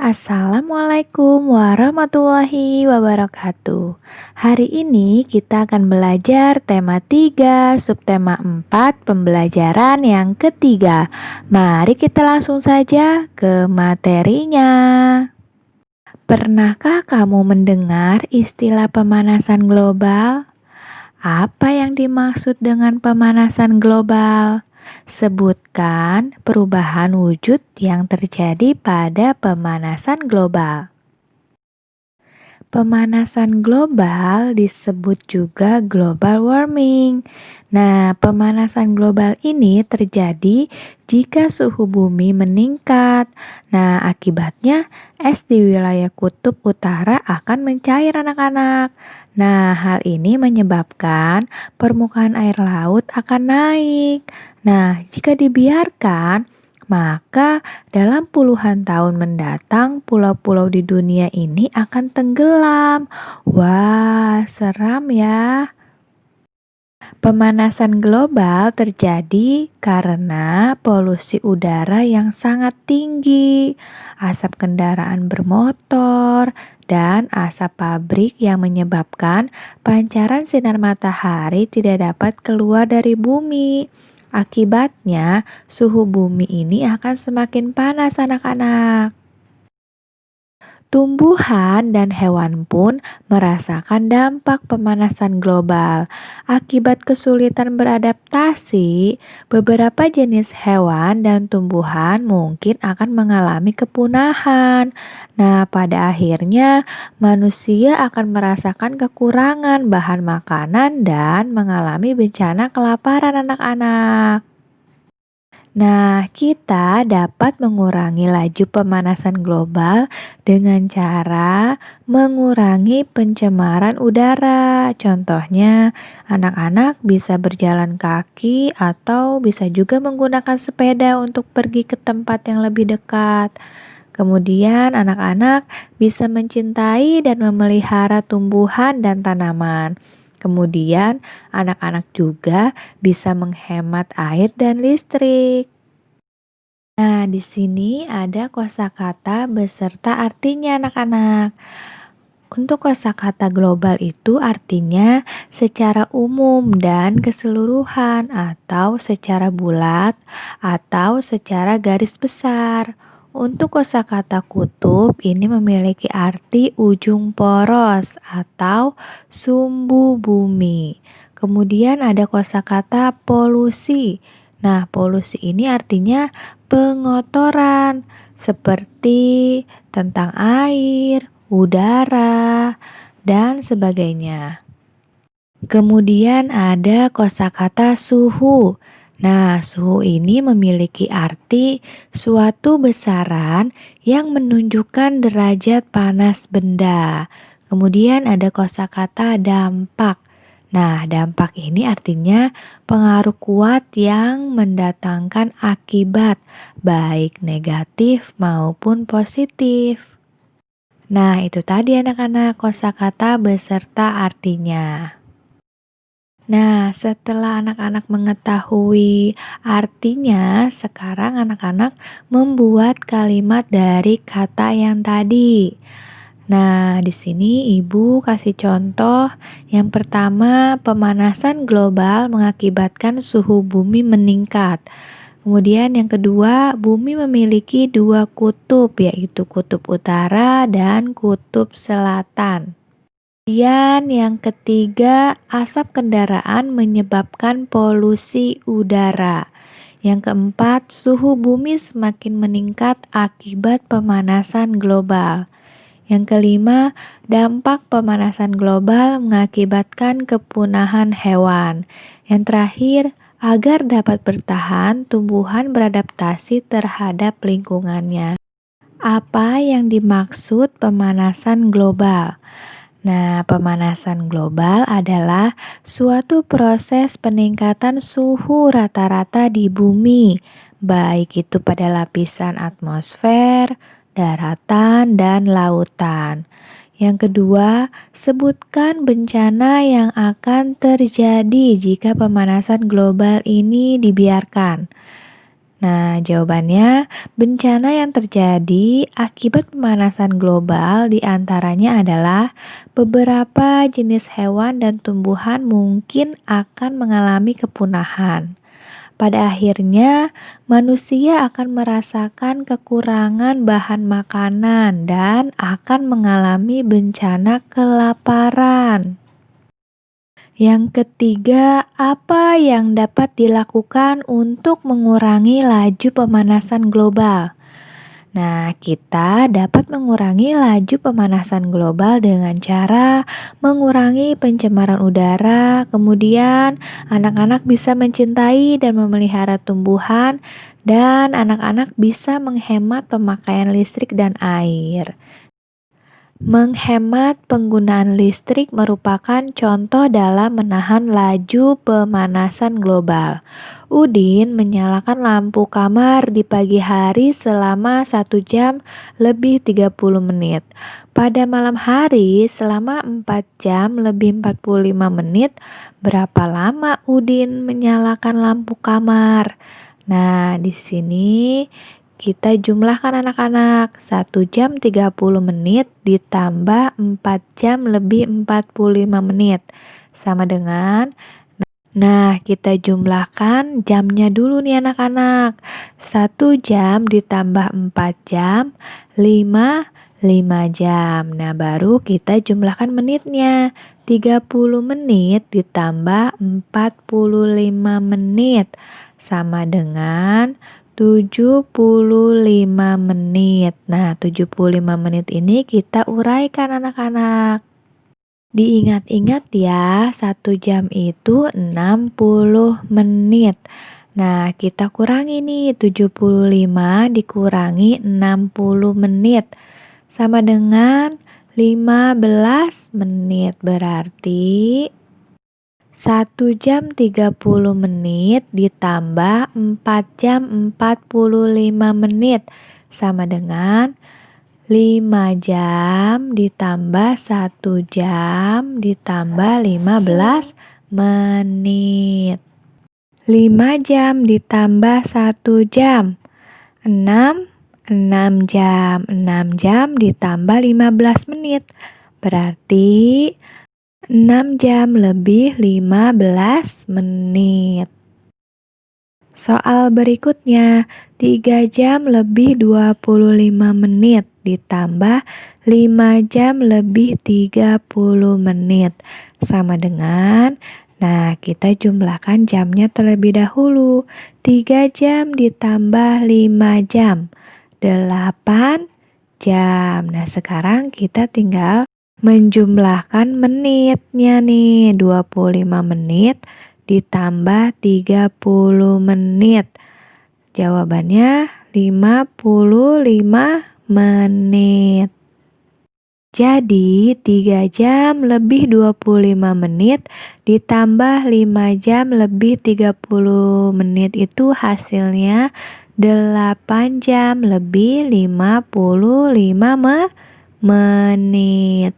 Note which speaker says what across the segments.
Speaker 1: Assalamualaikum warahmatullahi wabarakatuh. Hari ini kita akan belajar tema 3, subtema 4, pembelajaran yang ketiga. Mari kita langsung saja ke materinya. Pernahkah kamu mendengar istilah pemanasan global? Apa yang dimaksud dengan pemanasan global? Sebutkan perubahan wujud yang terjadi pada pemanasan global. Pemanasan global disebut juga global warming. Nah, pemanasan global ini terjadi jika suhu bumi meningkat. Nah, akibatnya es di wilayah kutub utara akan mencair anak-anak. Nah, hal ini menyebabkan permukaan air laut akan naik. Nah, jika dibiarkan, maka dalam puluhan tahun mendatang, pulau-pulau di dunia ini akan tenggelam. Wah, seram ya. Pemanasan global terjadi karena polusi udara yang sangat tinggi, asap kendaraan bermotor, dan asap pabrik yang menyebabkan pancaran sinar matahari tidak dapat keluar dari bumi. Akibatnya, suhu bumi ini akan semakin panas anak-anak. Tumbuhan dan hewan pun merasakan dampak pemanasan global. Akibat kesulitan beradaptasi, beberapa jenis hewan dan tumbuhan mungkin akan mengalami kepunahan. Nah, pada akhirnya manusia akan merasakan kekurangan bahan makanan dan mengalami bencana kelaparan anak-anak. Nah, kita dapat mengurangi laju pemanasan global dengan cara mengurangi pencemaran udara. Contohnya, anak-anak bisa berjalan kaki atau bisa juga menggunakan sepeda untuk pergi ke tempat yang lebih dekat. Kemudian, anak-anak bisa mencintai dan memelihara tumbuhan dan tanaman. Kemudian, anak-anak juga bisa menghemat air dan listrik. Nah, di sini ada kosakata beserta artinya anak-anak. Untuk kosakata global itu artinya secara umum dan keseluruhan atau secara bulat atau secara garis besar. Untuk kosakata kutub ini memiliki arti ujung poros atau sumbu bumi. Kemudian ada kosakata polusi. Nah, polusi ini artinya pengotoran seperti tentang air, udara, dan sebagainya. Kemudian ada kosakata suhu. Nah, suhu ini memiliki arti suatu besaran yang menunjukkan derajat panas benda. Kemudian ada kosakata dampak. Nah, dampak ini artinya pengaruh kuat yang mendatangkan akibat, baik negatif maupun positif. Nah, itu tadi anak-anak kosakata beserta artinya. Nah, setelah anak-anak mengetahui artinya, sekarang anak-anak membuat kalimat dari kata yang tadi. Nah, di sini Ibu kasih contoh. Yang pertama, pemanasan global mengakibatkan suhu bumi meningkat. Kemudian yang kedua, bumi memiliki dua kutub, yaitu kutub utara dan kutub selatan. Kemudian yang ketiga, asap kendaraan menyebabkan polusi udara. Yang keempat, suhu bumi semakin meningkat akibat pemanasan global. Yang kelima, dampak pemanasan global mengakibatkan kepunahan hewan. Yang terakhir, agar dapat bertahan, tumbuhan beradaptasi terhadap lingkungannya. Apa yang dimaksud pemanasan global? Nah, pemanasan global adalah suatu proses peningkatan suhu rata-rata di bumi, baik itu pada lapisan atmosfer, daratan, dan lautan. Yang kedua, sebutkan bencana yang akan terjadi jika pemanasan global ini dibiarkan. Nah, jawabannya, bencana yang terjadi akibat pemanasan global diantaranya adalah beberapa jenis hewan dan tumbuhan mungkin akan mengalami kepunahan. Pada akhirnya, manusia akan merasakan kekurangan bahan makanan dan akan mengalami bencana kelaparan. Yang ketiga, apa yang dapat dilakukan untuk mengurangi laju pemanasan global? Nah, kita dapat mengurangi laju pemanasan global dengan cara mengurangi pencemaran udara, kemudian anak-anak bisa mencintai dan memelihara tumbuhan, dan anak-anak bisa menghemat pemakaian listrik dan air. Menghemat penggunaan listrik merupakan contoh dalam menahan laju pemanasan global. Udin menyalakan lampu kamar di pagi hari selama 1 jam lebih 30 menit. Pada malam hari selama 4 jam lebih 45 menit. Berapa lama Udin menyalakan lampu kamar? Nah, di sini kita jumlahkan anak-anak. 1 jam 30 menit ditambah 4 jam lebih 45 menit. Sama dengan, nah kita jumlahkan jamnya dulu nih anak-anak. 1 jam ditambah 4 jam, 5 jam. Nah baru kita jumlahkan menitnya. 30 menit ditambah 45 menit. Sama dengan 75 menit. Nah, 75 menit ini kita uraikan anak-anak. Diingat-ingat ya, 1 jam itu 60 menit. Nah, kita kurangi nih, 75 dikurangi 60 menit. Sama dengan 15 menit, berarti 1 jam 30 menit ditambah 4 jam 45 menit sama dengan 5 jam ditambah 1 jam ditambah 15 menit. 5 jam ditambah 1 jam, 6 jam. 6 jam ditambah 15 menit, berarti 6 jam lebih 15 menit. Soal berikutnya, 3 jam lebih 25 menit ditambah 5 jam lebih 30 menit. Sama dengan, nah kita jumlahkan jamnya terlebih dahulu. 3 jam ditambah 5 jam, 8 jam. Nah sekarang kita tinggal menjumlahkan menitnya nih, 25 menit ditambah 30 menit. Jawabannya 55 menit. Jadi 3 jam lebih 25 menit ditambah 5 jam lebih 30 menit itu hasilnya 8 jam lebih 55 menit.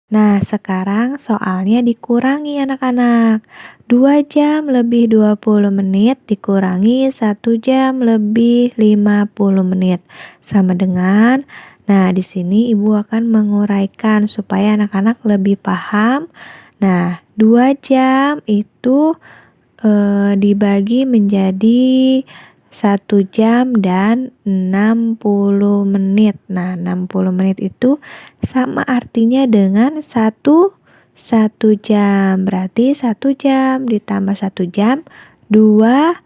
Speaker 1: Nah, sekarang soalnya dikurangi anak-anak. 2 jam lebih 20 menit dikurangi 1 jam lebih 50 menit. Sama dengan, nah di sini ibu akan menguraikan supaya anak-anak lebih paham. Nah, 2 jam itu dibagi menjadi 1 jam dan 60 menit. Nah, 60 menit itu sama artinya dengan 1 jam. Berarti 1 jam ditambah 1 jam, 2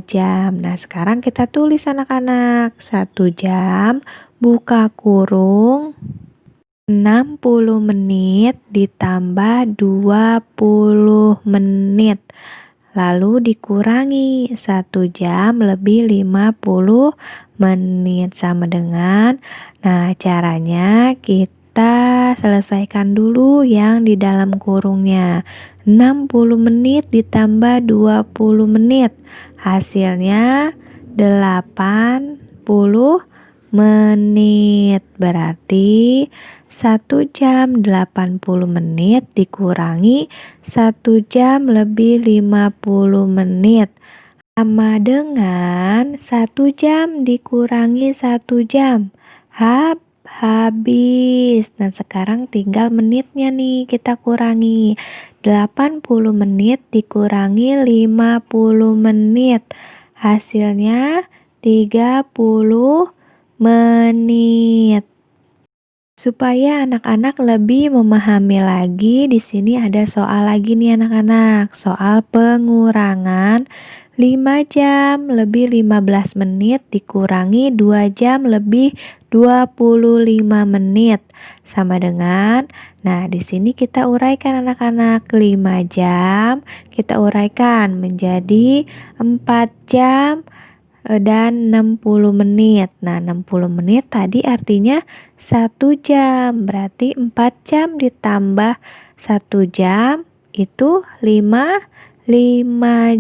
Speaker 1: jam. Nah, sekarang kita tulis anak-anak. 1 jam, buka kurung, 60 menit ditambah 20 menit. Lalu dikurangi 1 jam lebih 50 menit sama dengan, nah caranya kita selesaikan dulu yang di dalam kurungnya. 60 menit ditambah 20 menit hasilnya 80 menit. Berarti 1 jam 80 menit dikurangi 1 jam lebih 50 menit. Sama dengan 1 jam dikurangi 1 jam. Habis. Nah, sekarang tinggal menitnya nih kita kurangi. 80 menit dikurangi 50 menit. Hasilnya 30 menit. Supaya anak-anak lebih memahami lagi, di sini ada soal lagi nih anak-anak. Soal pengurangan 5 jam lebih 15 menit dikurangi 2 jam lebih 25 menit. Sama dengan, nah di sini kita uraikan anak-anak, 5 jam kita uraikan menjadi 4 jam dan 60 menit. Nah, 60 menit tadi artinya 1 jam. Berarti 4 jam ditambah 1 jam itu 5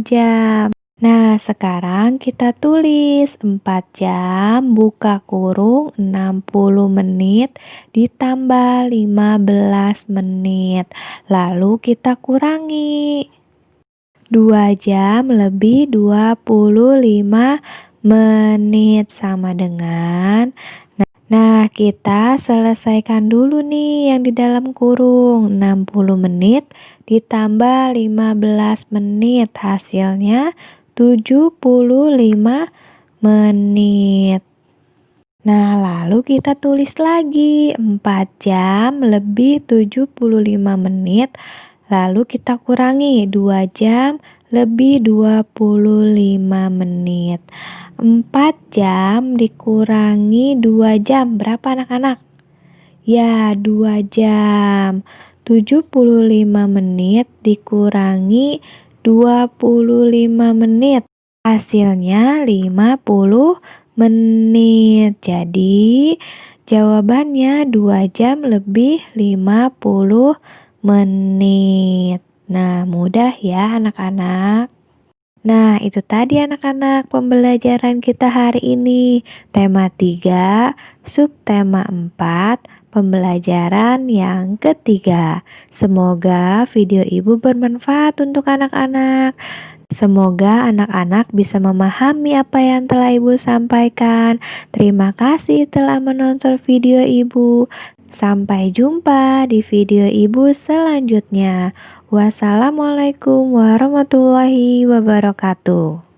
Speaker 1: jam. Nah, sekarang kita tulis 4 jam buka kurung 60 menit ditambah 15 menit. Lalu kita kurangi. 2 jam lebih 25 menit sama dengan, nah kita selesaikan dulu nih yang di dalam kurung. 60 menit ditambah 15 menit hasilnya 75 menit. Nah, lalu kita tulis lagi 4 jam lebih 75 menit. Lalu kita kurangi 2 jam lebih 25 menit. 4 jam dikurangi 2 jam. Berapa anak-anak? Ya, 2 jam. 75 menit dikurangi 25 menit. Hasilnya 50 menit. Jadi jawabannya 2 jam lebih 50 menit. Nah, mudah ya anak-anak. Nah, itu tadi anak-anak pembelajaran kita hari ini. Tema 3, subtema 4, pembelajaran yang ketiga. Semoga video ibu bermanfaat untuk anak-anak. Semoga anak-anak bisa memahami apa yang telah ibu sampaikan. Terima kasih telah menonton video ibu. Sampai jumpa di video ibu selanjutnya. Wassalamualaikum warahmatullahi wabarakatuh.